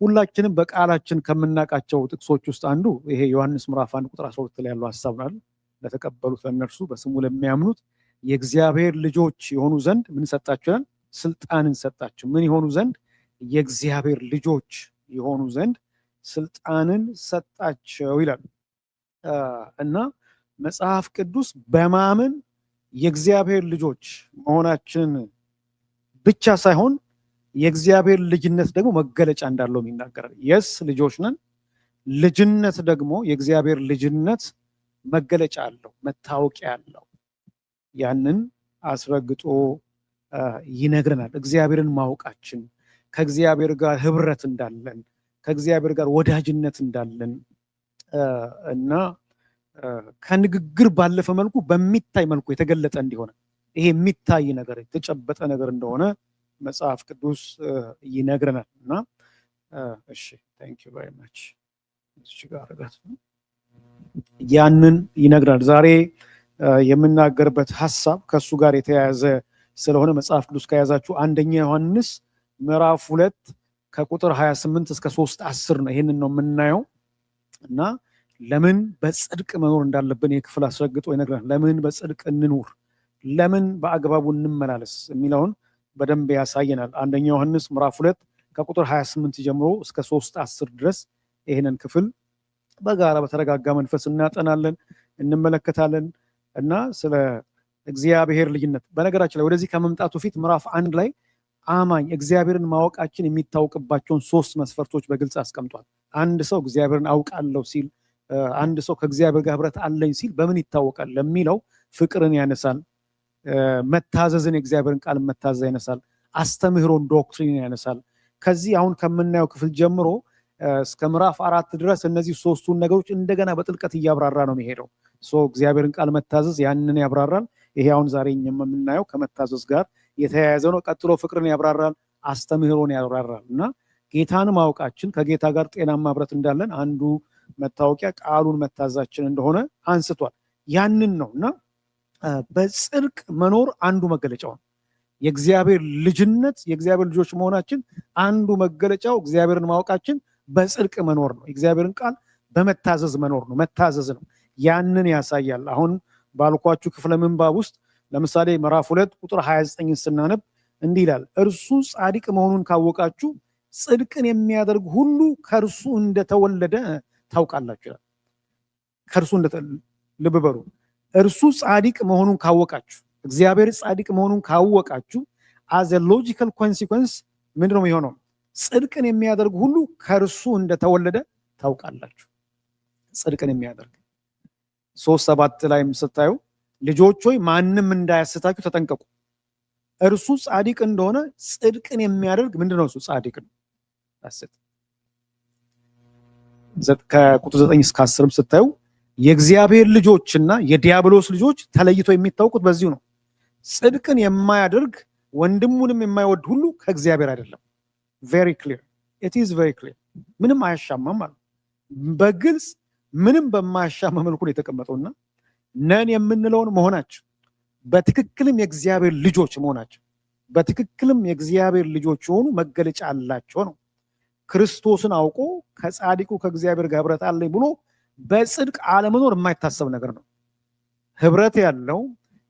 ሁላችንም በቃላችን ከምናቃቸው ጥቅሶች ውስጥ አንዱ ይሄ ዮሐንስ ምዕራፍ 1 ቁጥር 12 ላይ ያለው ሐሳብ ነው። ለተቀበሉት ለነርሱ በስሙ ለሚያምኑት የእግዚአብሔር ልጆች የሆኑ ዘንድ ምን ሰጣቸው? ስልጣንን ሰጣቸው። ምን የሆኑ ዘንድ? የእግዚአብሔር ልጆች የሆኑ ዘንድ ስልጣንን ሰጣቸው ይላል። እና መጽሐፍ ቅዱስ በማመን የእግዚአብሔር ልጆች መሆናችን ብቻ ሳይሆን የእግዚአብሔር ልጅነት ደግሞ መገለጫ እንዳለው ይናገራል። የስ ልጆች ነን። ልጅነት ደግሞ የእግዚአብሔር ልጅነት መገለጫ አለው፣ መታወቂያ አለው። ያንን አስረግጦ ይነግረናል። እግዚአብሔርን ማወቃችን፣ ከእግዚአብሔር ጋር ህብረት እንዳለን፣ ከእግዚአብሔር ጋር ወዳጅነት እንዳለን እና ከንግግር ባለፈ መልኩ በሚታይ መልኩ የተገለጠ እንዲሆነ ይሄ የሚታይ ነገር የተጨበጠ ነገር እንደሆነ መጽሐፍ ቅዱስ ይነግረናል። እና እሺ ታንክ ዩ ቬሪ ማች እዚህ ጋር አረጋት ያንን ይነግረናል። ዛሬ የምናገርበት ሐሳብ ከሱ ጋር የተያያዘ ስለሆነ መጽሐፍ ቅዱስ ከያዛችሁ አንደኛ ዮሐንስ ምዕራፍ 2 ከቁጥር 28 እስከ 3:10 ነው። ይሄንን ነው የምናየው። እና ለምን በጽድቅ መኖር እንዳለብን የክፍል አስረግጦ ይነግረናል። ለምን በጽድቅ እንኑር፣ ለምን በአግባቡ እንመላለስ የሚለውን በደንብ ያሳየናል። አንደኛ ዮሐንስ ምዕራፍ 2 ከቁጥር 28 ጀምሮ እስከ 3:10 ድረስ ይሄንን ክፍል በጋራ በተረጋጋ መንፈስ እናጠናለን፣ እንመለከታለን። እና ስለ እግዚአብሔር ልጅነት በነገራችን ላይ ወደዚህ ከመምጣቱ ፊት ምዕራፍ 1 ላይ አማኝ እግዚአብሔርን ማወቃችን የሚታወቅባቸውን 3 መስፈርቶች በግልጽ አስቀምጧል። አንድ ሰው እግዚአብሔርን አውቃለሁ ሲል፣ አንድ ሰው ከእግዚአብሔር ጋር ህብረት አለኝ ሲል በምን ይታወቃል ለሚለው ፍቅርን ያነሳል፣ መታዘዝን፣ የእግዚአብሔርን ቃል መታዘዝ ያነሳል፣ አስተምህሮን ዶክትሪን ያነሳል። ከዚህ አሁን ከምናየው ክፍል ጀምሮ እስከ ምዕራፍ 4 ድረስ እነዚህ 3ቱን ነገሮች እንደገና በጥልቀት እያብራራ ነው የሚሄደው። እግዚአብሔርን ቃል መታዘዝ ያንን ያብራራል። ይሄ አሁን ዛሬ የምናየው ከመታዘዝ ጋር የተያያዘ ነው። ቀጥሎ ፍቅርን ያብራራል፣ አስተምህሮን ያብራራል። እና ጌታን ማወቃችን ከጌታ ጋር ጤናማ ህብረት እንዳለን አንዱ መታወቂያ ቃሉን መታዘዛችን እንደሆነ አንስቷል። ያንን ነው እና በጽድቅ መኖር አንዱ መገለጫው ነው። የእግዚአብሔር ልጅነት የእግዚአብሔር ልጆች መሆናችን አንዱ መገለጫው እግዚአብሔርን ማወቃችን በጽድቅ መኖር ነው። የእግዚአብሔርን ቃል በመታዘዝ መኖር ነው፣ መታዘዝ ነው። ያንን ያሳያል። አሁን ባልኳችሁ ክፍለ ምንባብ ውስጥ ለምሳሌ ምዕራፍ 2 ቁጥር 29 ስናነብ እንዲህ ይላል፣ እርሱ ጻድቅ መሆኑን ካወቃችሁ ጽድቅን የሚያደርግ ሁሉ ከእርሱ እንደተወለደ ታውቃላችሁ ይላል። ከእርሱ ልብ በሉ፣ እርሱ ጻድቅ መሆኑን ካወቃችሁ፣ እግዚአብሔር ጻድቅ መሆኑን ካወቃችሁ as a logical consequence ምንድነው የሚሆነው? ጽድቅን የሚያደርግ ሁሉ ከእርሱ እንደተወለደ ታውቃላችሁ። ጽድቅን የሚያደርግ 3:7 ላይም ስታዩ ልጆች ሆይ ማንም እንዳያስታችሁ ተጠንቀቁ፣ እርሱ ጻድቅ እንደሆነ ጽድቅን የሚያደርግ ምንድነው? እሱ ጻድቅ ነው። ከቁጥር 9 እስከ 10 ስታዩ የእግዚአብሔር ልጆችና የዲያብሎስ ልጆች ተለይተው የሚታወቁት በዚሁ ነው። ጽድቅን የማያደርግ ወንድሙንም የማይወድ ሁሉ ከእግዚአብሔር አይደለም። very clear, it is very clear። ምንም አያሻማም ማለት በግልጽ ምንም በማያሻማ መልኩ ነው የተቀመጠውና ነን የምንለውን መሆናችን በትክክልም የእግዚአብሔር ልጆች መሆናችን በትክክልም የእግዚአብሔር ልጆች የሆኑ መገለጫ አላቸው ነው። ክርስቶስን አውቆ ከጻድቁ ከእግዚአብሔር ጋር ህብረት አለኝ ብሎ በጽድቅ አለመኖር የማይታሰብ ነገር ነው። ህብረት ያለው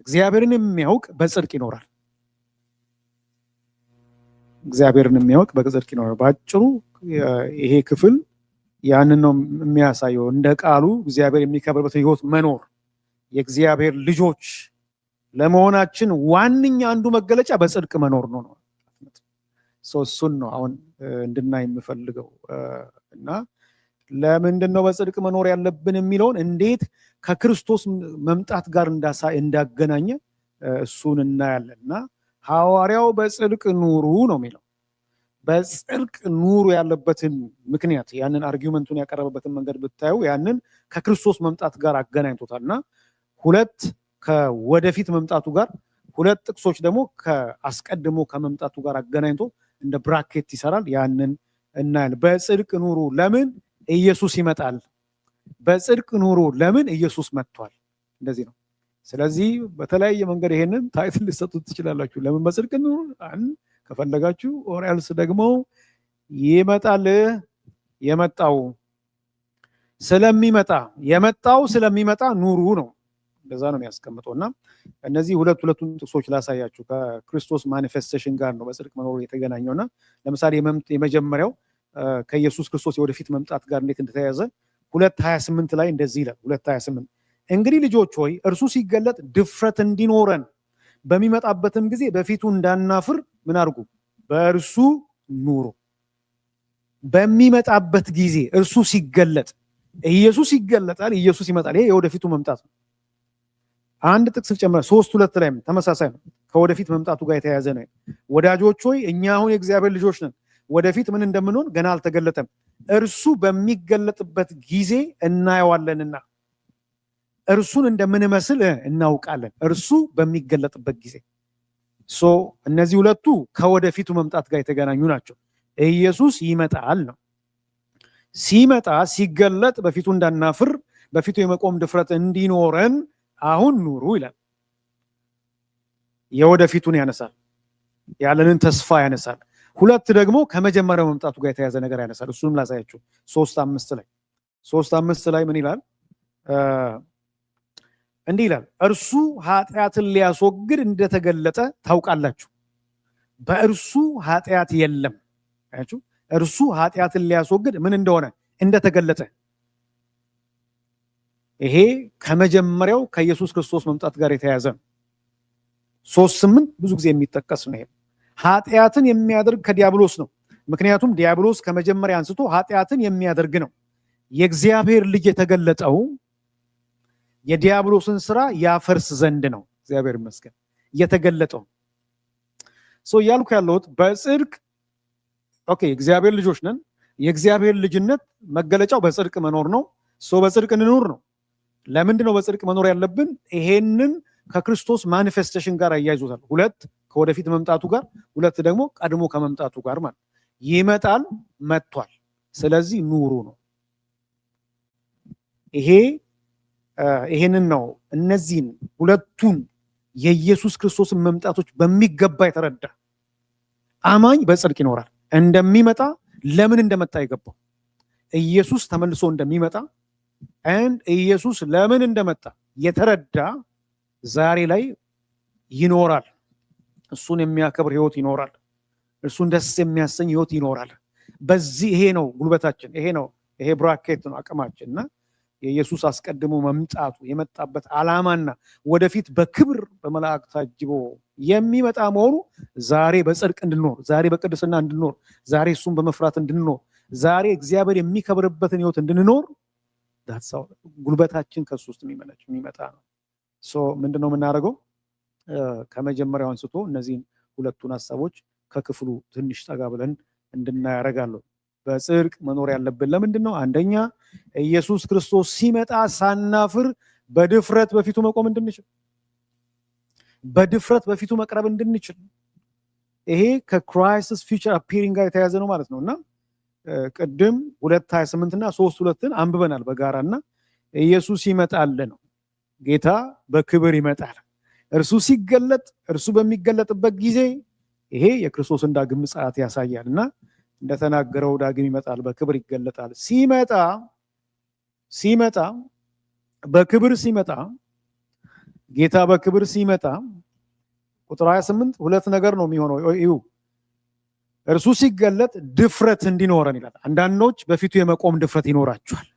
እግዚአብሔርን የሚያውቅ በጽድቅ ይኖራል። እግዚአብሔርን የሚያውቅ በጽድቅ ይኖራል። ባጭሩ ይሄ ክፍል ያንን ነው የሚያሳየው። እንደ ቃሉ እግዚአብሔር የሚከብርበት ህይወት መኖር የእግዚአብሔር ልጆች ለመሆናችን ዋነኛ አንዱ መገለጫ በጽድቅ መኖር ነው። እሱን ነው አሁን እንድናይ የምፈልገው። እና ለምንድን ነው በጽድቅ መኖር ያለብን የሚለውን እንዴት ከክርስቶስ መምጣት ጋር እንዳገናኘ እሱን እናያለን። እና ሐዋርያው በጽድቅ ኑሩ ነው የሚለው። በጽድቅ ኑሩ ያለበትን ምክንያት ያንን አርጊውመንቱን ያቀረበበትን መንገድ ብታዩ ያንን ከክርስቶስ መምጣት ጋር አገናኝቶታልና 2 ከወደፊት መምጣቱ ጋር 2 ጥቅሶች ደግሞ ከአስቀድሞ ከመምጣቱ ጋር አገናኝቶ እንደ ብራኬት ይሰራል። ያንን እናያለን። በጽድቅ ኑሩ ለምን? ኢየሱስ ይመጣል። በጽድቅ ኑሩ ለምን? ኢየሱስ መጥቷል። እንደዚህ ነው። ስለዚህ በተለያየ መንገድ ይሄንን ታይትል ልትሰጡት ትችላላችሁ። ለምን በጽድቅ ኑሩ ከፈለጋችሁ ኦር ኤልስ ደግሞ ይመጣል የመጣው ስለሚመጣ ኑሩ ነው። እንደዛ ነው የሚያስቀምጠውና እነዚህ ሁለቱን ጥቅሶች ላሳያችሁ ከክርስቶስ ማኒፌስቴሽን ጋር ነው በጽድቅ መኖር የተገናኘውና ለምሳሌ የመጀመሪያው ከኢየሱስ ክርስቶስ የወደፊት መምጣት ጋር እንዴት እንደተያያዘ 2:28 ላይ እንደዚህ ይላል። 2:28 እንግዲህ ልጆች ሆይ እርሱ ሲገለጥ ድፍረት እንዲኖረን በሚመጣበትም ጊዜ በፊቱ እንዳናፍር ምን አድርጉ? በእርሱ ኑሩ። በሚመጣበት ጊዜ እርሱ ሲገለጥ ኢየሱስ ይገለጣል፣ ኢየሱስ ይመጣል። ይሄ የወደፊቱ መምጣት ነው። አንድ ጥቅስ ጨምረ 3:2 ላይ ተመሳሳይ ነው። ከወደፊት መምጣቱ ጋር የተያያዘ ነው። ወዳጆች ሆይ እኛ አሁን የእግዚአብሔር ልጆች ነን፣ ወደፊት ምን እንደምንሆን ገና አልተገለጠም፣ እርሱ በሚገለጥበት ጊዜ እናየዋለንና እርሱን እንደምንመስል እናውቃለን። እርሱ በሚገለጥበት ጊዜ እነዚህ ሁለቱ ከወደፊቱ መምጣት ጋር የተገናኙ ናቸው። ኢየሱስ ይመጣል ነው። ሲመጣ ሲገለጥ በፊቱ እንዳናፍር በፊቱ የመቆም ድፍረት እንዲኖረን አሁን ኑሩ ይላል። የወደፊቱን ያነሳል፣ ያለንን ተስፋ ያነሳል። ሁለት ደግሞ ከመጀመሪያው መምጣቱ ጋር የተያዘ ነገር ያነሳል። እሱንም ላሳያችሁ 3:5 ላይ ምን ይላል? እንዲህ ይላል፣ እርሱ ኃጢአትን ሊያስወግድ እንደተገለጠ ታውቃላችሁ፣ በእርሱ ኃጢአት የለም። አያችሁ፣ እርሱ ኃጢአትን ሊያስወግድ ምን እንደሆነ እንደተገለጠ። ይሄ ከመጀመሪያው ከኢየሱስ ክርስቶስ መምጣት ጋር የተያያዘ ነው። 3:8 ብዙ ጊዜ የሚጠቀስ ነው። ኃጢአትን የሚያደርግ ከዲያብሎስ ነው። ምክንያቱም ዲያብሎስ ከመጀመሪያ አንስቶ ኃጢአትን የሚያደርግ ነው። የእግዚአብሔር ልጅ የተገለጠው የዲያብሎስን ስራ ያፈርስ ዘንድ ነው። እግዚአብሔር ይመስገን የተገለጠው። እያልኩ ያለሁት በጽድቅ እግዚአብሔር ልጆች ነን። የእግዚአብሔር ልጅነት መገለጫው በጽድቅ መኖር ነው። በጽድቅ እንኖር ነው። ለምንድን ነው በጽድቅ መኖር ያለብን? ይሄንን ከክርስቶስ ማኒፌስቴሽን ጋር አያይዞታል። ሁለት ከወደፊት መምጣቱ ጋር፣ ሁለት ደግሞ ቀድሞ ከመምጣቱ ጋር ማለት ይመጣል፣ መጥቷል። ስለዚህ ኑሩ ነው። ይሄንን ነው እነዚህን ሁለቱን የኢየሱስ ክርስቶስን መምጣቶች በሚገባ የተረዳ አማኝ በጽድቅ ይኖራል። እንደሚመጣ ለምን እንደመጣ የገባው ኢየሱስ ተመልሶ እንደሚመጣ ኢየሱስ ለምን እንደመጣ የተረዳ ዛሬ ላይ ይኖራል። እሱን የሚያከብር ህይወት ይኖራል። እሱን ደስ የሚያሰኝ ህይወት ይኖራል። በዚህ ይሄ ነው ጉልበታችን፣ ይሄ ብራኬት ነው አቅማችን እና የኢየሱስ አስቀድሞ መምጣቱ የመጣበት ዓላማና ወደፊት በክብር በመላእክት ታጅቦ የሚመጣ መሆኑ ዛሬ በጽድቅ እንድንኖር፣ ዛሬ በቅድስና እንድንኖር፣ ዛሬ እሱን በመፍራት እንድንኖር፣ ዛሬ እግዚአብሔር የሚከብርበትን ህይወት እንድንኖር ጉልበታችን ከሱ ውስጥ የሚመጣ ነው። ምንድነው የምናደርገው? ከመጀመሪያው አንስቶ እነዚህን ሁለቱን ሀሳቦች ከክፍሉ ትንሽ ጠጋ ብለን እንድናያረጋለሁ። በጽድቅ መኖር ያለብን ለምንድን ነው? አንደኛ ኢየሱስ ክርስቶስ ሲመጣ ሳናፍር በድፍረት በፊቱ መቆም እንድንችል፣ በድፍረት በፊቱ መቅረብ እንድንችል። ይሄ ከክራይስትስ ፊውቸር አፒሪንግ ጋር የተያያዘ ነው ማለት ነው እና ቅድም 2:28 እና 3:2 አንብበናል በጋራና ኢየሱስ ይመጣል ነው። ጌታ በክብር ይመጣል። እርሱ ሲገለጥ፣ እርሱ በሚገለጥበት ጊዜ ይሄ የክርስቶስን ዳግም ምጽአት ያሳያል እና እንደተናገረው ዳግም ይመጣል፣ በክብር ይገለጣል። ሲመጣ በክብር ሲመጣ ጌታ በክብር ሲመጣ ቁጥር 28 ሁለት ነገር ነው የሚሆነው። እርሱ ሲገለጥ ድፍረት እንዲኖረን ይላል። አንዳንዶች በፊቱ የመቆም ድፍረት ይኖራቸዋል።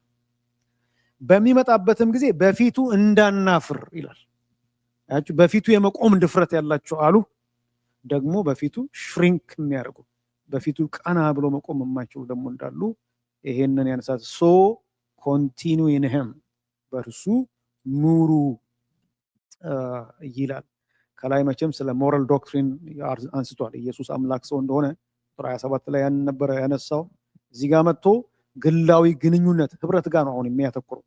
በሚመጣበትም ጊዜ በፊቱ እንዳናፍር ይላል። በፊቱ የመቆም ድፍረት ያላቸው አሉ። ደግሞ በፊቱ ሽሪንክ የሚያደርጉ በፊቱ ቀና ብሎ መቆም የማይችሉ ደግሞ እንዳሉ ይሄንን ያነሳል። ኮንቲኒው ኢን ሂም በእርሱ ኑሩ ይላል። ከላይ መቼም ስለ ሞራል ዶክትሪን አንስቷል። ኢየሱስ አምላክ ሰው እንደሆነ ቁጥር 27 ላይ ያን ነበር ያነሳው። እዚህ ጋር መጥቶ ግላዊ ግንኙነት ህብረት ጋር ነው አሁን የሚያተኩረው።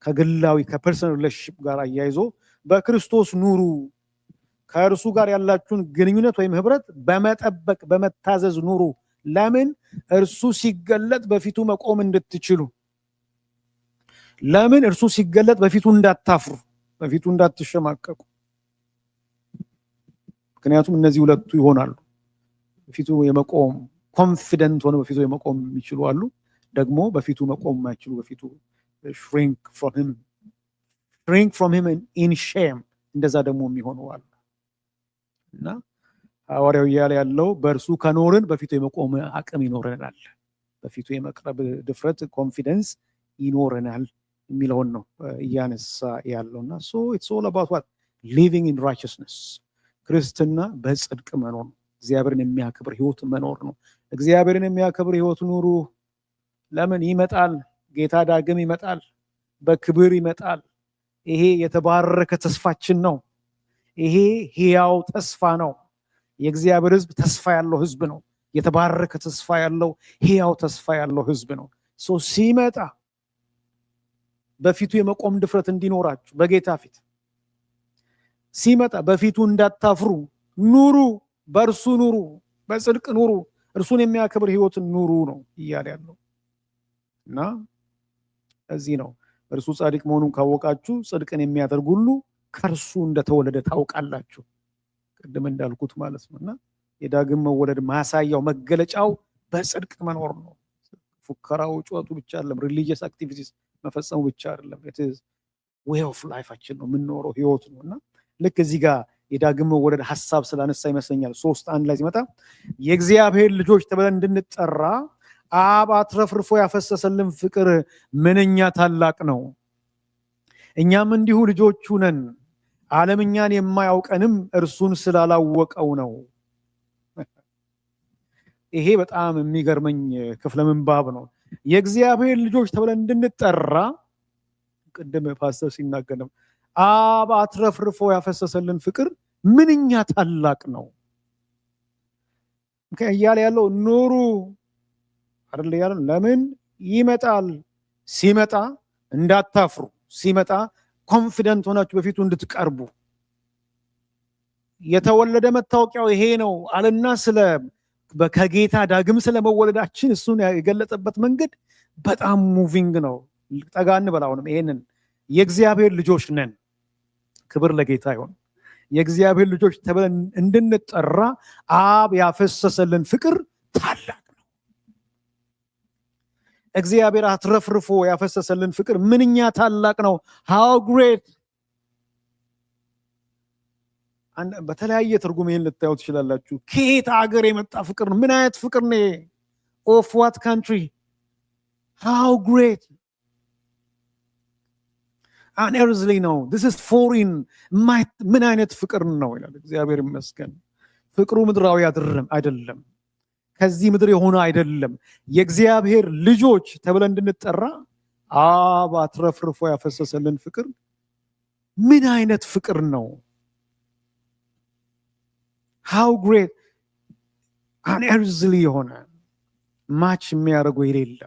ከግላዊ ከፐርሰናል ሪሌሽንሺፕ ጋር አያይዞ በክርስቶስ ኑሩ፣ ከእርሱ ጋር ያላችሁን ግንኙነት ወይም ህብረት በመጠበቅ በመታዘዝ ኑሩ። ለምን? እርሱ ሲገለጥ በፊቱ መቆም እንድትችሉ። ለምን? እርሱ ሲገለጥ በፊቱ እንዳታፍሩ፣ በፊቱ እንዳትሸማቀቁ። ምክንያቱም እነዚህ ሁለቱ ይሆናሉ። በፊቱ የመቆም ኮንፊደንት ሆነው በፊቱ መቆም የሚችሉ አሉ። ደግሞ በፊቱ መቆም የማይችሉ በፊቱ shrink from him in shame እንደዛ ደግሞ የሚሆኑ አሉ። እና ሐዋርያው እያለ ያለው በእርሱ ከኖርን በፊቱ የመቆም አቅም ይኖረናል፣ በፊቱ የመቅረብ ድፍረት ኮንፊደንስ ይኖረናል የሚለውን ነው እያነሳ ያለውና so it's all about what living in righteousness ክርስትና በጽድቅ መኖር ነው። እግዚአብሔርን የሚያከብር ህይወት መኖር ነው። እግዚአብሔርን የሚያከብር ህይወት ኑሩ። ለምን ይመጣል? ጌታ ዳግም ይመጣል፣ በክብር ይመጣል። ይሄ የተባረከ ተስፋችን ነው። ይሄ ሕያው ተስፋ ነው። የእግዚአብሔር ህዝብ ተስፋ ያለው ህዝብ ነው። የተባረከ ተስፋ ያለው ሕያው ተስፋ ያለው ህዝብ ነው። ሶ ሲመጣ በፊቱ የመቆም ድፍረት እንዲኖራችሁ በጌታ ፊት ሲመጣ በፊቱ እንዳታፍሩ ኑሩ፣ በእርሱ ኑሩ፣ በጽድቅ ኑሩ፣ እርሱን የሚያከብር ህይወትን ኑሩ ነው እያለ ያለው እና እዚህ ነው እርሱ ጻድቅ መሆኑን ካወቃችሁ ጽድቅን የሚያደርግ ሁሉ ከእርሱ እንደተወለደ ታውቃላችሁ። ቅድም እንዳልኩት ማለት ነው። እና የዳግም መወለድ ማሳያው መገለጫው በጽድቅ መኖር ነው። ፉከራው ጩኸቱ ብቻ አይደለም፣ ሪሊጂየስ አክቲቪቲስ መፈጸሙ ብቻ አይደለም። it is way of lifeአችን ነው፣ የምንኖረው ህይወት ነው። እና ልክ እዚህ ጋር የዳግም መወለድ ሐሳብ ስላነሳ ይመስለኛል 3:1 ላይ ሲመጣ የእግዚአብሔር ልጆች ተብለን እንድንጠራ አብ አትረፍርፎ ያፈሰሰልን ፍቅር ምንኛ ታላቅ ነው። እኛም እንዲሁ ልጆቹ ነን፣ ዓለም እኛን የማያውቀንም እርሱን ስላላወቀው ነው። ይሄ በጣም የሚገርመኝ ክፍለ ምንባብ ነው። የእግዚአብሔር ልጆች ተብለን እንድንጠራ ቅድም ፓስተር ሲናገር ነው አብ አትረፍርፎ ያፈሰሰልን ፍቅር ምንኛ ታላቅ ነው እያለ ያለው ኑሩ አይደል ያለው። ለምን ይመጣል? ሲመጣ እንዳታፍሩ፣ ሲመጣ ኮንፊደንት ሆናችሁ በፊቱ እንድትቀርቡ። የተወለደ መታወቂያው ይሄ ነው አለና ከጌታ ዳግም ስለመወለዳችን እሱን የገለጠበት መንገድ በጣም ሙቪንግ ነው። ጠጋ እንበል። አሁንም ይሄንን የእግዚአብሔር ልጆች ነን። ክብር ለጌታ ይሁን። የእግዚአብሔር ልጆች ተብለን እንድንጠራ አብ ያፈሰሰልን ፍቅር ታላቅ ነው። እግዚአብሔር አትረፍርፎ ያፈሰሰልን ፍቅር ምንኛ ታላቅ ነው። how great። በተለያየ ትርጉም ይሄን ልታዩ ትችላላችሁ። ከየት ሀገር የመጣ ፍቅር ነው? ምን አይነት ፍቅር ነው? of what country? how great unearthly ነው። this is foreign። ምን አይነት ፍቅር ነው ይላል። እግዚአብሔር ይመስገን። ፍቅሩ ምድራዊ አይደለም፣ ከዚህ ምድር የሆነ አይደለም። የእግዚአብሔር ልጆች ተብለን እንድንጠራ አብ አትረፍርፎ ያፈሰሰልን ፍቅር ምን አይነት ፍቅር ነው? how great unearthly የሆነ ማች የሚያደርገው የሌለ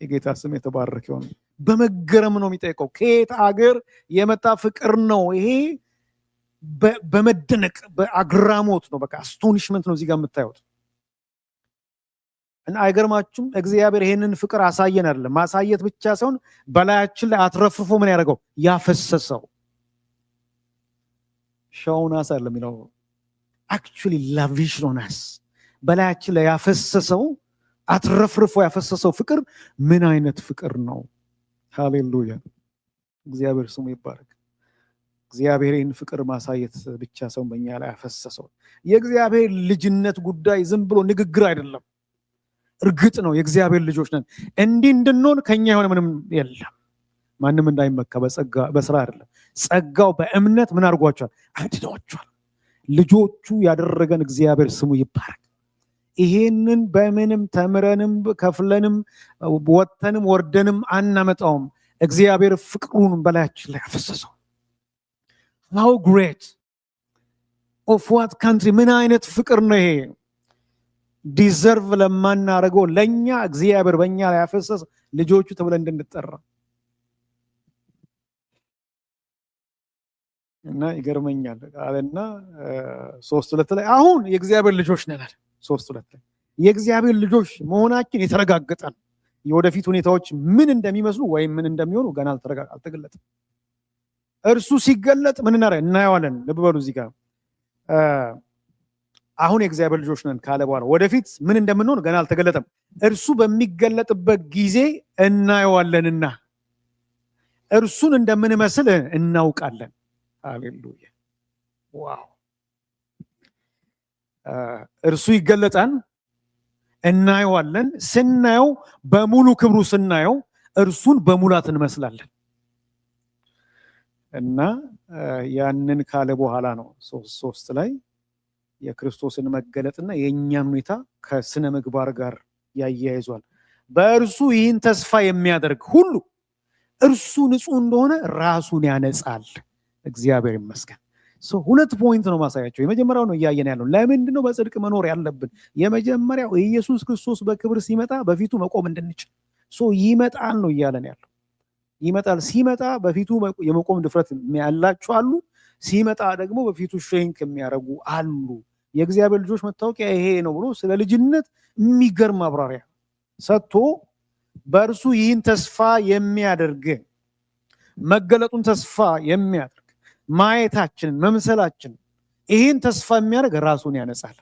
የጌታ ስም የተባረከ ይሁን። በመገረም ነው የሚጠይቀው። ከየት አገር የመጣ ፍቅር ነው ይሄ? በመደነቅ በአግራሞት ነው። በቃ አስቶኒሽመንት ነው እዚህ ጋር የምታዩት። እና አይገርማችሁም? እግዚአብሔር ይሄንን ፍቅር አሳየን አይደለም፣ ማሳየት ብቻ ሳይሆን በላያችን ላይ አትረፍርፎ ምን ያደርገው? ያፈሰሰው። ሻውናስ አይደለም የሚለው አክቹዋሊ ላቪሽ ኖናስ በላያችን ላይ ያፈሰሰው አትረፍርፎ ያፈሰሰው ፍቅር ምን አይነት ፍቅር ነው? ሃሌሉያ! እግዚአብሔር ስሙ ይባረክ። እግዚአብሔር ይህን ፍቅር ማሳየት ብቻ ሰው በእኛ ላይ ያፈሰሰው። የእግዚአብሔር ልጅነት ጉዳይ ዝም ብሎ ንግግር አይደለም። እርግጥ ነው የእግዚአብሔር ልጆች ነን። እንዲህ እንድንሆን ከኛ የሆነ ምንም የለም። ማንም እንዳይመካ በጸጋ በስራ አይደለም። ጸጋው በእምነት ምን አድርጓቸዋል? አድኗቸዋል። ልጆቹ ያደረገን እግዚአብሔር ስሙ ይባረክ። ይሄንን በምንም ተምረንም ከፍለንም ወጥተንም ወርደንም አናመጣውም። እግዚአብሔር ፍቅሩን በላያችን ላይ ያፈሰሰው። how great of what country ምን አይነት ፍቅር ነው ይሄ? ዲዘርቭ ለማናረገው ለኛ እግዚአብሔር በእኛ ላይ ያፈሰሰ ልጆቹ ተብለን እንድንጠራ እና ይገርመኛል አለና 3:2 ላይ አሁን የእግዚአብሔር ልጆች ነን አለ። 3:2 ላይ የእግዚአብሔር ልጆች መሆናችን የተረጋገጠ ነው። የወደፊት ሁኔታዎች ምን እንደሚመስሉ ወይም ምን እንደሚሆኑ ገና አልተገለጠም። እርሱ ሲገለጥ ምን እናያለን? ልብ በሉ እዚህ ጋር አሁን የእግዚአብሔር ልጆች ነን ካለ በኋላ ወደፊት ምን እንደምንሆን ገና አልተገለጠም። እርሱ በሚገለጥበት ጊዜ እናየዋለንና እርሱን እንደምንመስል እናውቃለን። ሃሌሉያ ዋው! እርሱ ይገለጣል፣ እናየዋለን። ስናየው በሙሉ ክብሩ ስናየው እርሱን በሙላት እንመስላለን። እና ያንን ካለ በኋላ ነው 3:3 ላይ የክርስቶስን መገለጥና የእኛን ሁኔታ ከስነ ምግባር ጋር ያያይዟል። በእርሱ ይህን ተስፋ የሚያደርግ ሁሉ እርሱ ንጹሕ እንደሆነ ራሱን ያነጻል። እግዚአብሔር ይመስገን። ሁለት ፖይንት ነው ማሳያቸው። የመጀመሪያው ነው እያየን ያለው። ለምንድን ነው በጽድቅ መኖር ያለብን? የመጀመሪያው ኢየሱስ ክርስቶስ በክብር ሲመጣ በፊቱ መቆም እንድንችል ይመጣል ነው እያለን ያለው። ይመጣል። ሲመጣ በፊቱ የመቆም ድፍረት ያላቸው አሉ። ሲመጣ ደግሞ በፊቱ ሽንክ የሚያደርጉ አሉ። የእግዚአብሔር ልጆች መታወቂያ ይሄ ነው ብሎ ስለ ልጅነት የሚገርም ማብራሪያ ሰጥቶ በእርሱ ይህን ተስፋ የሚያደርግ መገለጡን ተስፋ የሚያደርግ ማየታችንን መምሰላችን ይህን ተስፋ የሚያደርግ ራሱን ያነጻል፣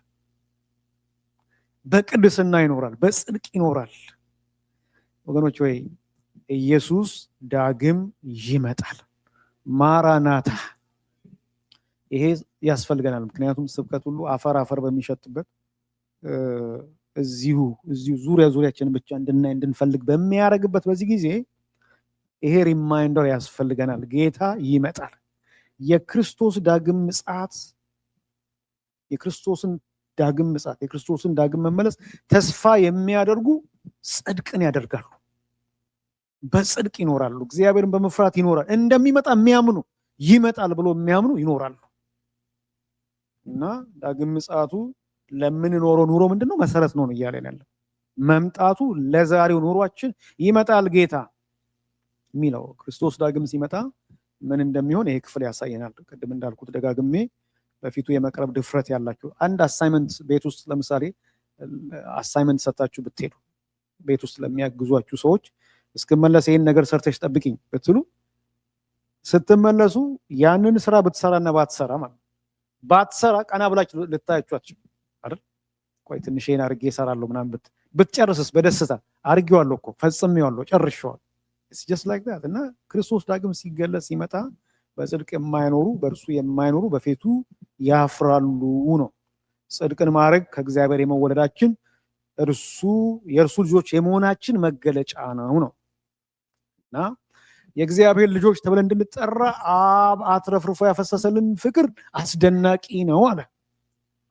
በቅድስና ይኖራል፣ በጽድቅ ይኖራል። ወገኖች ወይ ኢየሱስ ዳግም ይመጣል። ማራናታ ይሄ ያስፈልገናል። ምክንያቱም ስብከት ሁሉ አፈር በሚሸጥበት እዚሁ ዙሪያችንን ብቻ እንድናይ እንድንፈልግ በሚያደርግበት በዚህ ጊዜ ይሄ ሪማይንደር ያስፈልገናል። ጌታ ይመጣል። የክርስቶስን ዳግም መመለስ ተስፋ የሚያደርጉ ጽድቅን ያደርጋሉ፣ በጽድቅ ይኖራሉ፣ እግዚአብሔርን በመፍራት ይኖራል። እንደሚመጣ የሚያምኑ ይመጣል ብሎ የሚያምኑ ይኖራሉ። እና ዳግም ምጽአቱ ለምንኖረው ኑሮ ምንድነው? መሰረት ነው እያለን ያለው። መምጣቱ ለዛሬው ኑሯችን ይመጣል ጌታ የሚለው ክርስቶስ ዳግም ሲመጣ ምን እንደሚሆን ይሄ ክፍል ያሳየናል። ቅድም እንዳልኩት ደጋግሜ በፊቱ የመቅረብ ድፍረት ያላችሁ አንድ አሳይመንት ቤት ውስጥ ለምሳሌ አሳይመንት ሰጣችሁ ብትሄዱ ቤት ውስጥ ለሚያግዟችሁ ሰዎች እስክመለስ ይሄን ነገር ሰርተሽ ጠብቂኝ ብትሉ ስትመለሱ ያንን ስራ ብትሰራና ባትሰራ ማለት ባትሰራ ቀና ብላችሁ ልታያችሁ አትችሉ አይደል? ቆይ ትንሽ ይሄን አድርጌ እሰራለሁ ምናምን ብትጨርስስ በደስታ አድርጌዋለሁ እኮ ፈጽሜዋለሁ ጨርሼዋለሁ። it's just like that። እና ክርስቶስ ዳግም ሲገለጽ ሲመጣ በጽድቅ የማይኖሩ በእርሱ የማይኖሩ በፊቱ ያፍራሉ ነው። ጽድቅን ማድረግ ከእግዚአብሔር የመወለዳችን የእርሱ ልጆች የመሆናችን መገለጫ ነው። እና የእግዚአብሔር ልጆች ተብለን እንድንጠራ አብ አትረፍርፎ ያፈሰሰልን ፍቅር አስደናቂ ነው አለ።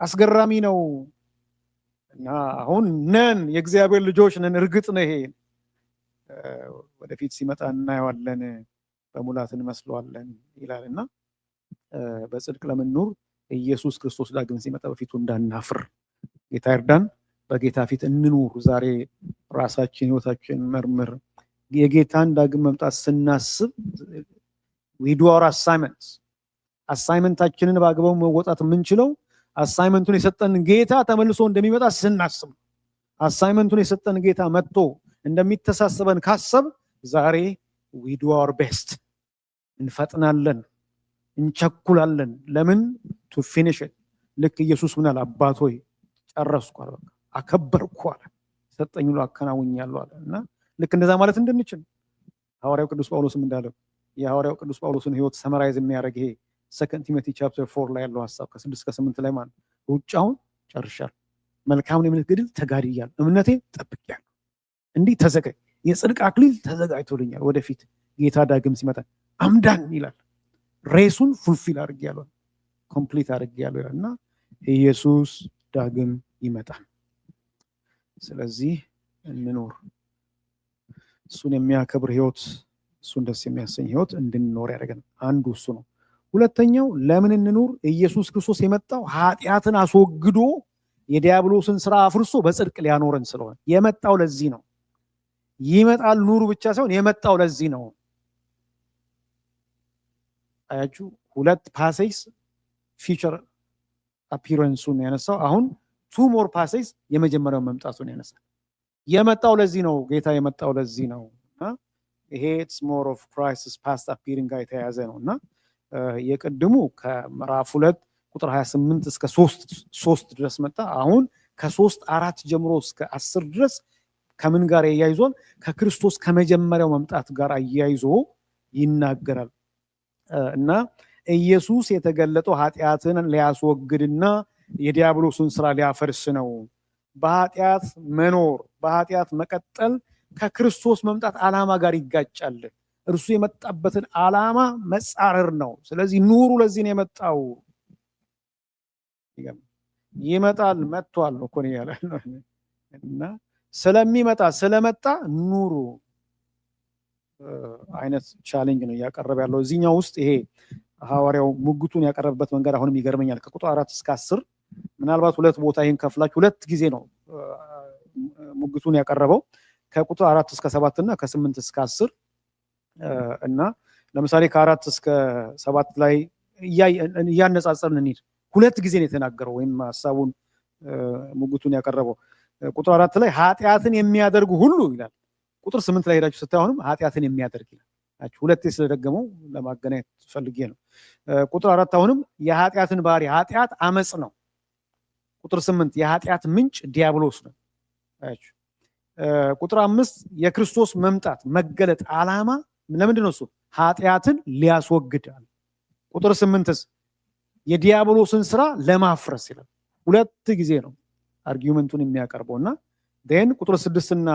አስገራሚ ነው። እና አሁን ነን የእግዚአብሔር ልጆች ነን። እርግጥ ነው ይሄ ወደፊት ሲመጣ እናየዋለን፣ በሙላት እንመስለዋለን ይላል። እና በጽድቅ ለምንኖር ኢየሱስ ክርስቶስ ዳግም ሲመጣ በፊቱ እንዳናፍር ጌታ ይርዳን። በጌታ ፊት እንኑር። ዛሬ ራሳችን ህይወታችን መርምር። የጌታን ዳግም መምጣት ስናስብ we do our አሳይመንታችንን በአግባቡ መወጣት የምንችለው አሳይመንቱን የሰጠን ጌታ ተመልሶ እንደሚመጣ ስናስብ፣ አሳይመንቱን የሰጠን ጌታ መጥቶ እንደሚተሳሰበን ካሰብ ዛሬ we do our best እንፈጥናለን፣ እንቸኩላለን። ለምን? to finish it። ልክ ኢየሱስ ምን አለ? አባት ሆይ ጨረስኩ አለ፣ አከበርኩ አለ፣ ሰጠኝ ሁሉ አከናውኛለሁ አለ። እና ልክ እንደዛ ማለት እንድንችል ሐዋርያው ቅዱስ ጳውሎስም እንዳለው የሐዋርያው ቅዱስ ጳውሎስን ህይወት ሰመራይዝ የሚያደርግ ይሄ 2 ቲሞቲ ቻፕተር 4 ላይ ያለው ሐሳብ ከ6 እስከ 8 ላይ ማለት ሩጫውን ጨርሻለሁ፣ መልካሙን የእምነት ገድል ተጋድያለሁ፣ እምነቴን ጠብቄያለሁ፣ እንዲህ ተዘጋጅ፣ የጽድቅ አክሊል ተዘጋጅቶልኛል፣ ወደፊት ጌታ ዳግም ሲመጣ አምዳን ይላል፣ ሬሱን ፉልፊል አድርጌያለሁ፣ ኮምፕሊት አድርጌያለሁ ይላል። እና ኢየሱስ ዳግም ይመጣል። ስለዚህ እንኖር፣ እሱን የሚያከብር ህይወት፣ እሱን ደስ የሚያሰኝ ህይወት እንድንኖር ያደርገን። አንዱ እሱ ነው። ሁለተኛው ለምን እንኑር? ኢየሱስ ክርስቶስ የመጣው ኃጢአትን አስወግዶ የዲያብሎስን ስራ አፍርሶ በጽድቅ ሊያኖረን ስለሆነ የመጣው ለዚህ ነው። ይመጣል ኑሩ ብቻ ሳይሆን የመጣው ለዚህ ነው። አያችሁ፣ ሁለት ፓሴጅ ፊቸር አፒረንሱን ያነሳው። አሁን ቱ ሞር ፓሴጅ የመጀመሪያው መምጣቱን ያነሳል። የመጣው ለዚህ ነው። ጌታ የመጣው ለዚህ ነው። ይሄ ኢትስ ሞር ኦፍ ክራይስትስ ፓስት አፒሪንግ ጋር የተያያዘ ነው። እና የቅድሙ ከምዕራፍ 2 ከቁጥር 28 እስከ 3 ድረስ መጣ። አሁን ከ3:4 ጀምሮ እስከ 10 ድረስ ከምን ጋር ያያይዟል? ከክርስቶስ ከመጀመሪያው መምጣት ጋር አያይዞ ይናገራል። እና ኢየሱስ የተገለጠው ኃጢአትን ሊያስወግድና የዲያብሎስን ስራ ሊያፈርስ ነው። በኃጢአት መኖር በኃጢአት መቀጠል ከክርስቶስ መምጣት ዓላማ ጋር ይጋጫል። እርሱ የመጣበትን ዓላማ መጻረር ነው። ስለዚህ ኑሩ ለዚህ ነው የመጣው። ይመጣል መጥቷል እኮ ነው ያለ እና ስለመጣ ኑሩ አይነት ቻሌንጅ ነው ያቀረበ ያለው እዚህኛው ውስጥ። ይሄ ሐዋርያው ሙግቱን ያቀረበበት መንገድ አሁንም ይገርመኛል። ከቁጥር 4 እስከ 10 ምናልባት ሁለት ቦታ ይሄን ከፍላችሁ ሁለት ጊዜ ነው ሙግቱን ያቀረበው ከቁጥር 4 እስከ 7 እና ከ8 እስከ 10 እና ለምሳሌ ከ4 እስከ 7 ላይ እያነጻጸርን እንሂድ። ሁለት ጊዜ ነው የተናገረው ወይም ሐሳቡን ሙግቱን ያቀረበው። ቁጥር 4 ላይ ኃጢአትን የሚያደርጉ ሁሉ ይላል። ቁጥር 8 ላይ ሄዳችሁ ስታዩ አሁንም ኃጢአትን የሚያደርግ ይላል። ሁለቴ ስለደገመው ለማገናኘት ፈልጌ ነው። ቁጥር 4 አሁንም የኃጢአትን ባህሪ ኃጢአት አመጽ ነው። ቁጥር 8 የኃጢአት ምንጭ ዲያብሎስ ነው። ቁጥር 5 የክርስቶስ መምጣት መገለጥ ዓላማ ለምንድን ነው? እሱ ኃጢአትን ሊያስወግዳል። ቁጥር 8 የዲያብሎስን ስራ ለማፍረስ ይላል። ሁለት ጊዜ ነው አርጊውመንቱን የሚያቀርበውና ደን ቁጥር 6 እና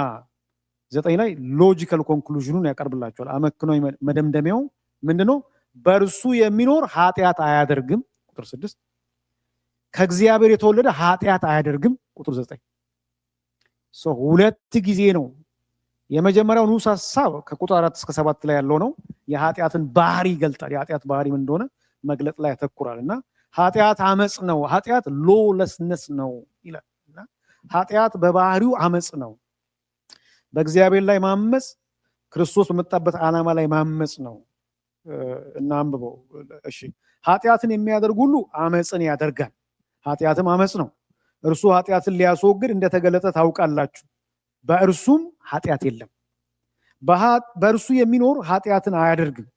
9 ላይ ሎጂካል ኮንክሉዥኑን ያቀርብላቸዋል። አመክኖ መደምደሚያው ምንድነው? በእርሱ የሚኖር ኃጢአት አያደርግም። ቁጥር 6 ከእግዚአብሔር የተወለደ ኃጢአት አያደርግም። ቁጥር 9 ሁለት ጊዜ ነው። የመጀመሪያው ንዑስ ሐሳብ ከቁጥር 4 እስከ 7 ላይ ያለው ነው። የኃጢአትን ባህሪ ይገልጣል። የኃጢአት ባህሪ ምን እንደሆነ መግለጥ ላይ ያተኩራል እና ኃጢአት አመጽ ነው፣ ኃጢአት ሎለስነስ ነው ይላል። እና ኃጢአት በባህሪው አመጽ ነው። በእግዚአብሔር ላይ ማመጽ ክርስቶስ በመጣበት ዓላማ ላይ ማመጽ ነው። እና አንብበው እሺ። ኃጢአትን የሚያደርግ ሁሉ አመጽን ያደርጋል። ኃጢአትም አመጽ ነው። እርሱ ኃጢአትን ሊያስወግድ እንደተገለጠ ታውቃላችሁ። በእርሱም ኃጢአት የለም። በእርሱ የሚኖር ኃጢአትን አያደርግም።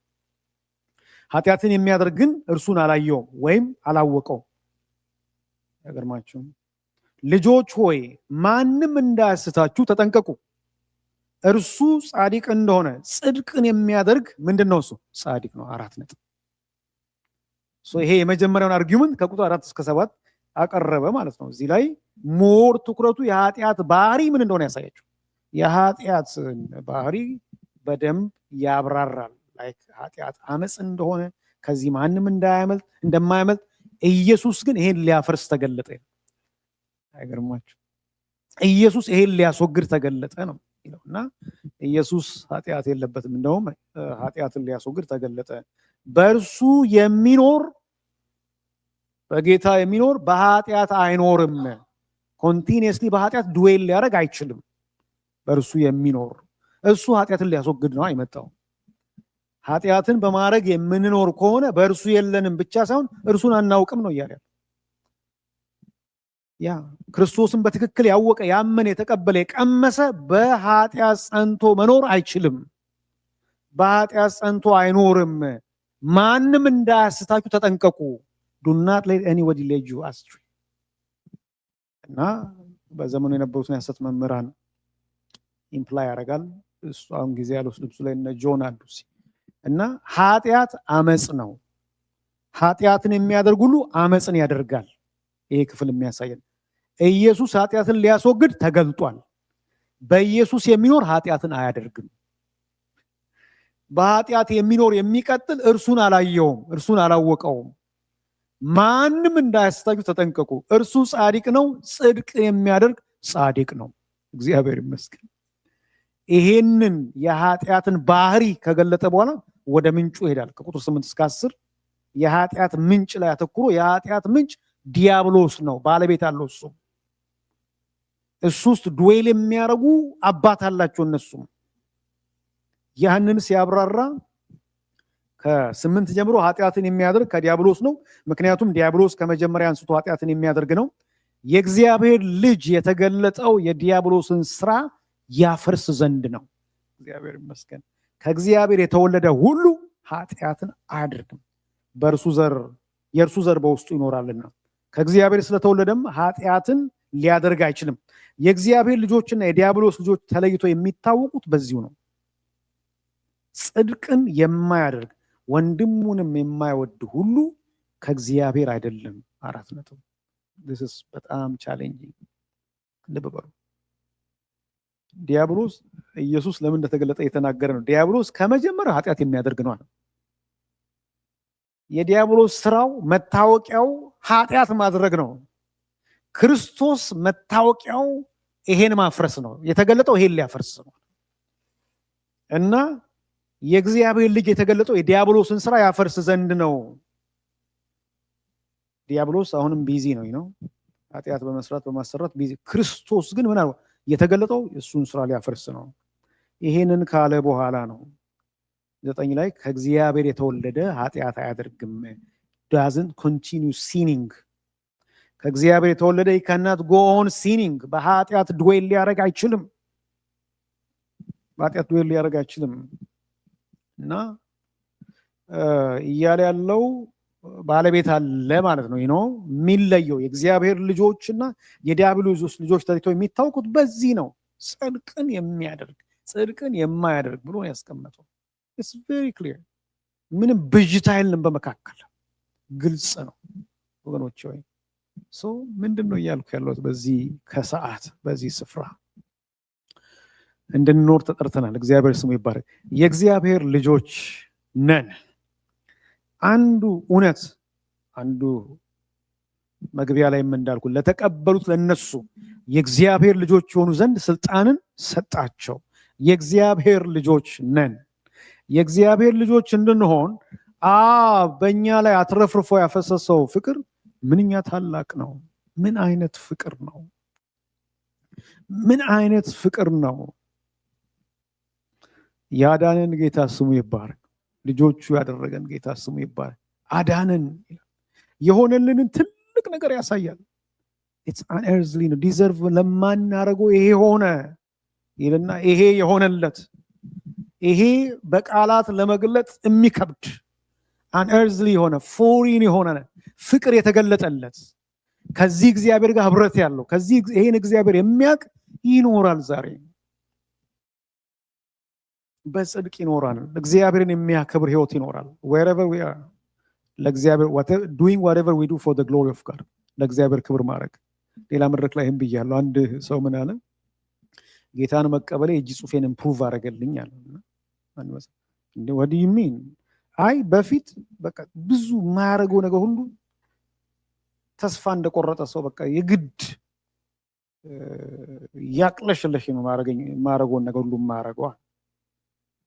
ኃጢአትን የሚያደርግ ግን እርሱን አላየውም ወይም አላወቀውም። ያገርማችሁ ልጆች ሆይ ማንም እንዳያስታችሁ ተጠንቀቁ። እርሱ ጻድቅ እንደሆነ ጽድቅን የሚያደርግ ምንድነው? እሱ ጻድቅ ነው። 4 ነጥብ። ይሄ የመጀመሪያውን አርጊውመንት ከቁጥር 4 እስከ 7 አቀረበ ማለት ነው። እዚህ ላይ ሞር ትኩረቱ የኃጢአት ባህሪ ምን እንደሆነ ያሳያችሁ። የኃጢአት ባህሪ በደንብ ያብራራል። ላይክ ኃጢአት አመጽ እንደሆነ ከዚህ ማንም እንደማያመልጥ ኢየሱስ ግን ይሄን ሊያፈርስ ተገለጠ። አይገርማችሁ? ኢየሱስ ይሄን ሊያስወግድ ተገለጠ ነው ይለውና ኢየሱስ ኃጢአት የለበትም። እንደውም ኃጢአትን ሊያስወግድ ተገለጠ። በእርሱ የሚኖር በጌታ የሚኖር በኃጢአት አይኖርም። ኮንቲኒየስሊ በኃጢአት ዱዌል ሊያደርግ አይችልም። በእርሱ የሚኖር እሱ ኃጢአትን ሊያስወግድ ነው አይመጣው። ኃጢአትን በማድረግ የምንኖር ከሆነ በእርሱ የለንም ብቻ ሳይሆን እርሱን አናውቅም ነው እያለ ያ ክርስቶስን በትክክል ያወቀ ያመነ የተቀበለ የቀመሰ በኃጢአት ጸንቶ መኖር አይችልም። በኃጢአት ጸንቶ አይኖርም። ማንም እንዳያስታችሁ ተጠንቀቁ። do not let anybody lead you astray። እና በዘመኑ የነበሩትን የሐሰት መምህራን ኢምፕላይ ያደርጋል። እሱ አሁን ጊዜ ያልወስድ እሱ ላይ እነ ጆን አዱሲ እና ኃጢአት አመጽ ነው። ኃጢአትን የሚያደርግ ሁሉ አመጽን ያደርጋል። ይሄ ክፍል የሚያሳየን ኢየሱስ ኃጢአትን ሊያስወግድ ተገልጧል። በኢየሱስ የሚኖር ኃጢአትን አያደርግም። በኃጢአት የሚኖር የሚቀጥል እርሱን አላየውም፣ እርሱን አላወቀውም። ማንም እንዳያስታችሁ ተጠንቀቁ። እርሱ ጻድቅ ነው፣ ጽድቅ የሚያደርግ ጻድቅ ነው። እግዚአብሔር ይመስገን። ይሄንን የኃጢአትን ባህሪ ከገለጠ በኋላ ወደ ምንጩ ይሄዳል። ከቁጥር 8 እስከ 10 የኃጢአት ምንጭ ላይ አተኩሮ የኃጢአት ምንጭ ዲያብሎስ ነው፣ ባለቤት አለው። እሱ ውስጥ ዱዌል የሚያደርጉ አባት አላቸው እነሱም። ያንን ሲያብራራ ከ8 ጀምሮ ኃጢአትን የሚያደርግ ከዲያብሎስ ነው። ምክንያቱም ዲያብሎስ ከመጀመሪያ አንስቶ ኃጢአትን የሚያደርግ ነው። የእግዚአብሔር ልጅ የተገለጠው የዲያብሎስን ስራ ያፈርስ ዘንድ ነው። እግዚአብሔር ይመስገን። ከእግዚአብሔር የተወለደ ሁሉ ኃጢአትን አያደርግም። በእርሱ ዘር የእርሱ ዘር በውስጡ ይኖራልና ከእግዚአብሔር ስለተወለደም ኃጢአትን ሊያደርግ አይችልም። የእግዚአብሔር ልጆችና የዲያብሎስ ልጆች ተለይቶ የሚታወቁት በዚሁ ነው። ጽድቅን የማያደርግ ወንድሙንም የማይወድ ሁሉ ከእግዚአብሔር አይደለም። 4 ነጥብ። this is በጣም ቻሌንጂንግ። ልብ በሉ። ዲያብሎስ ኢየሱስ ለምን እንደተገለጠ የተናገረ ነው። ዲያብሎስ ከመጀመሪያው ኃጢአት የሚያደርግ ነው አለ። የዲያብሎስ ስራው መታወቂያው ኃጢአት ማድረግ ነው። ክርስቶስ መታወቂያው ይሄን ማፍረስ ነው። የተገለጠው ይሄን ሊያፈርስ ነው። እና የእግዚአብሔር ልጅ የተገለጠው የዲያብሎስን ስራ ያፈርስ ዘንድ ነው። ዲያብሎስ አሁንም ቢዚ ነው ኃጢአት በመስራት በማሰራት ቢዚ። ክርስቶስ ግን ምን አለው? የተገለጠው እሱን ስራ ሊያፈርስ ነው። ይሄንን ካለ በኋላ ነው 9 ላይ ከእግዚአብሔር የተወለደ ኃጢአት አያደርግም doesn't continue sinning። ከእግዚአብሔር የተወለደ he cannot go on sinning። በኃጢአት ድዌል ሊያደርግ አይችልም። በኃጢአት ድዌል ሊያደርግ አይችልም። እና እያለ ያለው ባለቤት አለ ማለት ነው። የሚለየው የእግዚአብሔር ልጆችና የዲያብሎስ ልጆች ተለይተው የሚታወቁት በዚህ ነው። ጽድቅን የሚያደርግ ጽድቅን የማያደርግ ብሎ ያስቀመጠው it's very clear። ምንም ብዥታ የለም በመካከል ግልጽ ነው ወገኖች። ወይ ምንድነው እያልኩ ያለሁት? በዚህ ከሰዓት በዚህ ስፍራ እንድንኖር ተጠርተናል። እግዚአብሔር ስሙ ይባረክ። የእግዚአብሔር ልጆች ነን። አንዱ እውነት አንዱ መግቢያ ላይ እንዳልኩ ለተቀበሉት ለነሱ የእግዚአብሔር ልጆች የሆኑ ዘንድ ስልጣንን ሰጣቸው። የእግዚአብሔር ልጆች ነን። የእግዚአብሔር ልጆች እንድንሆን በእኛ ላይ አትረፍርፎ ያፈሰሰው ፍቅር ምንኛ ታላቅ ነው። ምን አይነት ፍቅር ነው! ምን አይነት ፍቅር ነው! ያዳነን ጌታ ስሙ ይባረክ። ልጆቹ ያደረገን ጌታ ስሙ ይባረክ። አዳነን የሆነልንን ትልቅ ነገር ያሳያል። it's unearthly ነው። ዲዘርቭ ለማናረገው ይሄ ሆነ ይልና ይሄ የሆነለት ይሄ በቃላት ለመግለጥ የሚከብድ unearthly የሆነ ፎሪን የሆነ ፍቅር የተገለጠለት ከዚህ እግዚአብሔር ጋር ህብረት ያለው ከዚህ ይሄን እግዚአብሔር የሚያውቅ ይኖራል። ዛሬ በጽድቅ ይኖራል። እግዚአብሔርን የሚያከብር ህይወት ይኖራል። wherever we are ለእግዚአብሔር doing whatever we do for the glory of God ለእግዚአብሔር ክብር ማድረግ። ሌላ መድረክ ላይ ብያለሁ። አንድ ሰው ምን አለ? ጌታን መቀበሌ እጅ ጽሑፌን ኢምፕሩቭ አደረገልኝ አለ። what do you mean? አይ በፊት በቃ ብዙ ማያረገው ነገር ሁሉ ተስፋ እንደቆረጠ ሰው በቃ የግድ ያቅለሽለሽ ነው ማረገው ነገር ሁሉ ማረገው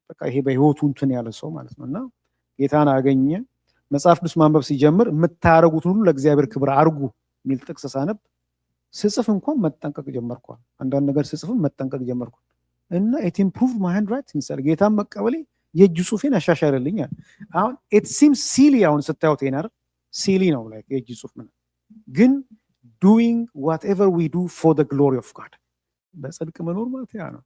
በቃ ይሄ በህይወቱ እንትን ያለ ሰው ማለት ነውና ጌታን አገኘ። መጽሐፍ ቅዱስ ማንበብ ሲጀምር የምታረጉት ሁሉ ለእግዚአብሔር ክብር አርጉ ሚል ጥቅስ ሳነብ ስጽፍ እንኳን መጠንቀቅ ጀመርኩ። አንዳንድ ነገር ስጽፍም መጠንቀቅ ጀመርኩ እና it improved my handwriting። ጌታን መቀበሌ የእጅ ጽሑፌን አሻሻለልኛል። አሁን it seems silly አሁን ስታዩት ይናር silly ነው like የእጅ ጽሑፍ ምን ግን doing whatever we do for the glory of God በጽድቅ መኖር ማለት ያ ነው።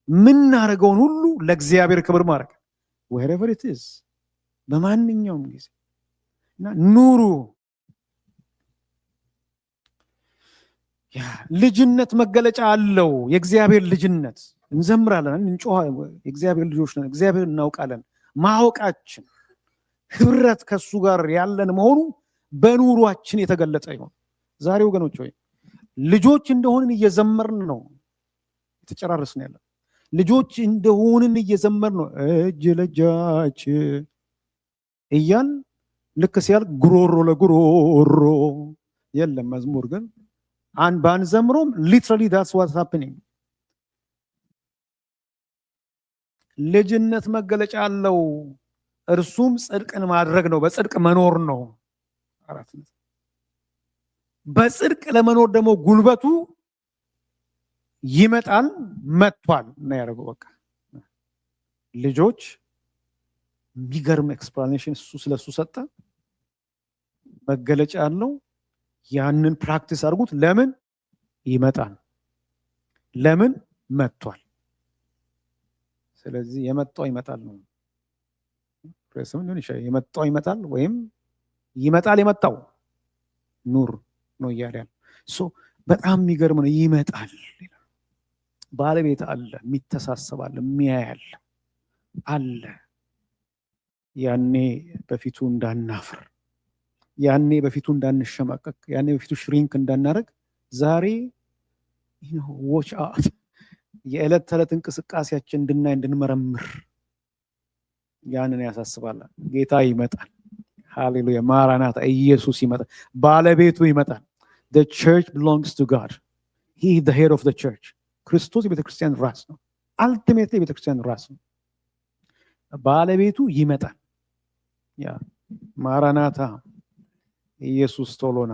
ምናረገውን ሁሉ ለእግዚአብሔር ክብር ማድረግ wherever it is በማንኛውም ጊዜ እና ኑሩ። ያ ልጅነት መገለጫ አለው። የእግዚአብሔር ልጅነት እንዘምራለን፣ እንጮሃለን። የእግዚአብሔር ልጆች ነን። እግዚአብሔር እናውቃለን። ማወቃችን ህብረት ከሱ ጋር ያለን መሆኑ በኑሯችን የተገለጠ ይሆን። ዛሬ ወገኖች ሆይ ልጆች እንደሆንን እየዘመርን ነው የተጨራረስን ያለን። ልጆች እንደሆንን እየዘመርን ነው እጅ ለእጃች እያል ልክ ሲያል ጉሮሮ ለጉሮሮ የለም መዝሙር ግን ባንዘምሮም literally that's what's happening። ልጅነት መገለጫ አለው። እርሱም ጽድቅን ማድረግ ነው፣ በጽድቅ መኖር ነው። በጽድቅ ለመኖር ደግሞ ጉልበቱ ይመጣል፣ መጥቷል ነው ያደረገው። በቃ ልጆች የሚገርም ኤክስፕላኔሽን እሱ ስለሱ ሰጠ። መገለጫ አለው። ያንን ፕራክቲስ አድርጉት። ለምን ይመጣል? ለምን መጥቷል? ስለዚህ የመጣው ይመጣል ነው። ፕሬስም ሊሆን ይችላል። የመጣው ይመጣል ወይም ይመጣል። የመጣው ኑር ነው እያለ ያለ በጣም የሚገርም ነው። ይመጣል፣ ባለቤት አለ፣ የሚተሳሰብ አለ፣ የሚያያል አለ። ያኔ በፊቱ እንዳናፍር፣ ያኔ በፊቱ እንዳንሸማቀቅ፣ ያኔ በፊቱ ሽሪንክ እንዳናረግ ዛሬ ዎች የዕለት ተዕለት እንቅስቃሴያችን እንድናይ እንድንመረምር ያንን ያሳስባል። ጌታ ይመጣል። ሃሌሉያ! ማራናታ! ኢየሱስ ይመጣል። ባለቤቱ ይመጣል። The church belongs to God. He is the head of the church. ክርስቶስ የቤተክርስቲያን ራስ ነው። አልቲሜትሊ የቤተክርስቲያን ራስ ነው። ባለቤቱ ይመጣል። ያ ማራናታ! ኢየሱስ ቶሎና።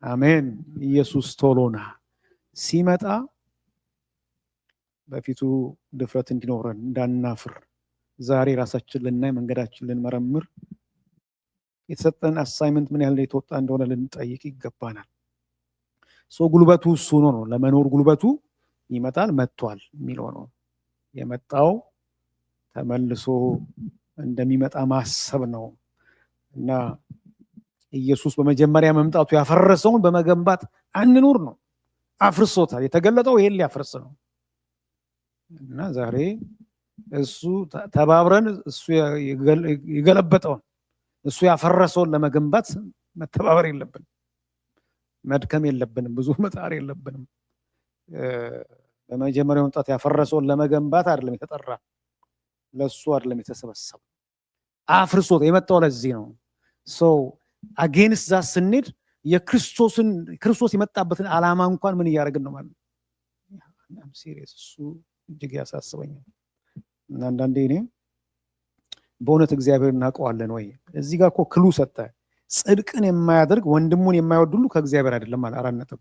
አሜን። ኢየሱስ ቶሎና ሲመጣ በፊቱ ድፍረት እንዲኖረን እንዳናፍር ዛሬ ራሳችን ልናይ መንገዳችን ልንመረምር የተሰጠን አሳይመንት ምን ያህል የተወጣ እንደሆነ ልንጠይቅ ይገባናል። ጉልበቱ እሱ ነው። ለመኖር ጉልበቱ ይመጣል፣ መጥቷል የሚለው ነው። የመጣው ተመልሶ እንደሚመጣ ማሰብ ነው እና ኢየሱስ በመጀመሪያ መምጣቱ ያፈረሰውን በመገንባት አንኑር ነው። አፍርሶታል። የተገለጠው ይሄን ሊያፈርስ ነው እና ዛሬ እሱ ተባብረን እሱ የገለበጠውን እሱ ያፈረሰውን ለመገንባት መተባበር የለብንም፣ መድከም የለብንም፣ ብዙ መጣር የለብንም። በመጀመሪያው መምጣት ያፈረሰውን ለመገንባት አይደለም የተጠራ፣ ለሱ አይደለም የተሰበሰበ። አፍርሶት የመጣው ለዚህ ነው። አጌንስት ዛ ስንሄድ ክርስቶስ የመጣበትን ዓላማ እንኳን ምን እያደረግን ነው ማለት ነው። ሲሪየስ እሱ እጅግ ያሳስበኛል። እና አንዳንዴ እኔ በእውነት እግዚአብሔር እናውቀዋለን ወይ? እዚህ ጋር እኮ ክሉ ሰጠ። ጽድቅን የማያደርግ ወንድሙን የማይወድ ሁሉ ከእግዚአብሔር አይደለም ማለት 4 ነጥብ።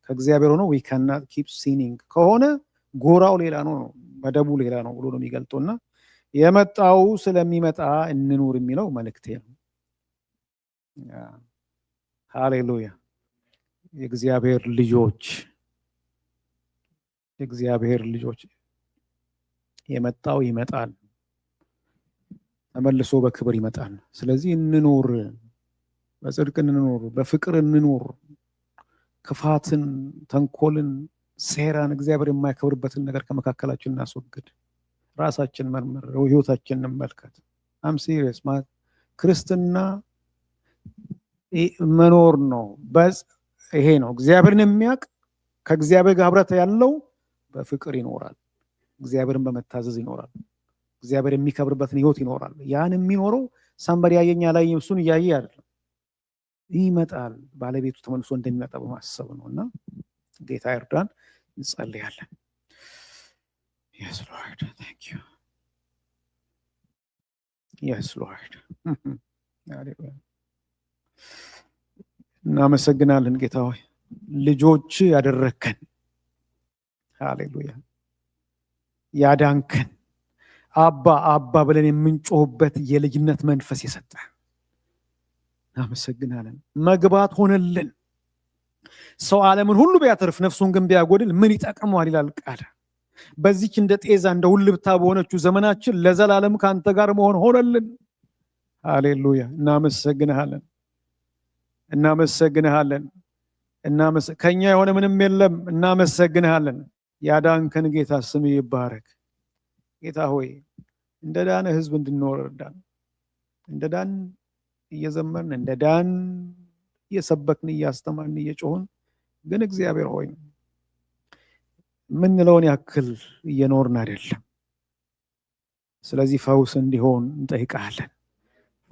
ከእግዚአብሔር ሆኖ we cannot keep sinning ከሆነ ጎራው ሌላ ነው፣ መደቡ ሌላ ነው ብሎ ነው የሚገልጠውና የመጣው ስለሚመጣ እንኑር የሚለው መልእክቴ ነው። ሃሌሉያ! የእግዚአብሔር ልጆች የመጣው ይመጣል፣ ተመልሶ በክብር ይመጣል። ስለዚህ እንኑር፣ በጽድቅ እንኑር፣ በፍቅር እንኑር። ክፋትን፣ ተንኮልን፣ ሴራን፣ እግዚአብሔር የማይከብርበትን ነገር ከመካከላችን እናስወግድ። ራሳችን መርምር፣ ህይወታችን እንመልከት። አም ሲሪየስ ማለት ክርስትና መኖር ነው። ይሄ ነው እግዚአብሔርን የሚያውቅ ከእግዚአብሔር ጋር ህብረት ያለው በፍቅር ይኖራል። እግዚአብሔርን በመታዘዝ ይኖራል። እግዚአብሔር የሚከብርበትን ህይወት ይኖራል። ያን የሚኖረው ሳምባዲ ያየኛ ላይ እሱን እያየ አይደለም። ይመጣል፣ ባለቤቱ ተመልሶ እንደሚመጣ በማሰብ ነውና ጌታ ይርዳን። እንጸልያለን። Yes Lord, thank you. Yes Lord. ሃሌሉያ። እናመሰግናለን ጌታ ሆይ ልጆች ያደረከን፣ ሃሌሉያ፣ ያዳንከን፣ አባ አባ ብለን የምንጮህበት የልጅነት መንፈስ የሰጠን እናመሰግናለን። መግባት ሆነልን። ሰው ዓለምን ሁሉ ቢያተርፍ ነፍሱን ግን ቢያጎድል ምን ይጠቅመዋል ይላል ቃል። በዚች እንደ ጤዛ እንደ ውልብታ በሆነችው ዘመናችን ለዘላለም ካንተ ጋር መሆን ሆነልን። ሃሌሉያ። እናመሰግናለን። ከኛ የሆነ ምንም የለም። እናመሰግናለን። ያዳንከን ጌታ ስም ይባረክ። ጌታ ሆይ እንደ ዳነ ህዝብ እንድንኖር እርዳን። እንደ ዳን እየዘመርን፣ እንደ ዳን እየሰበክን፣ እያስተማርን፣ እየጮህን ግን እግዚአብሔር ሆይ ምንለውን ያክል እየኖርን አይደለም። ስለዚህ ፈውስ እንዲሆን እንጠይቃለን።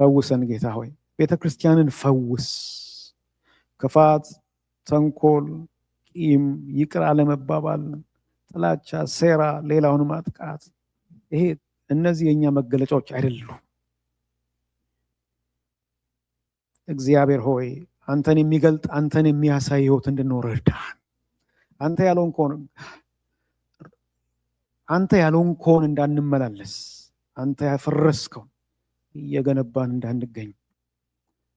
ፈውሰን ጌታ ሆይ ቤተክርስቲያንን ፈውስ። ክፋት፣ ተንኮል፣ ቂም፣ ይቅር አለመባባል፣ ጥላቻ፣ ሴራ፣ ሌላውን ማጥቃት፣ እነዚህ የኛ መገለጫዎች አይደሉም። እግዚአብሔር ሆይ አንተን የሚገልጥ አንተን የሚያሳይ ህይወት እንድንኖር እርዳን። አንተ ያለውን ከሆነ እንዳንመላለስ፣ አንተ ያፈረስከው እየገነባን እንዳንገኝ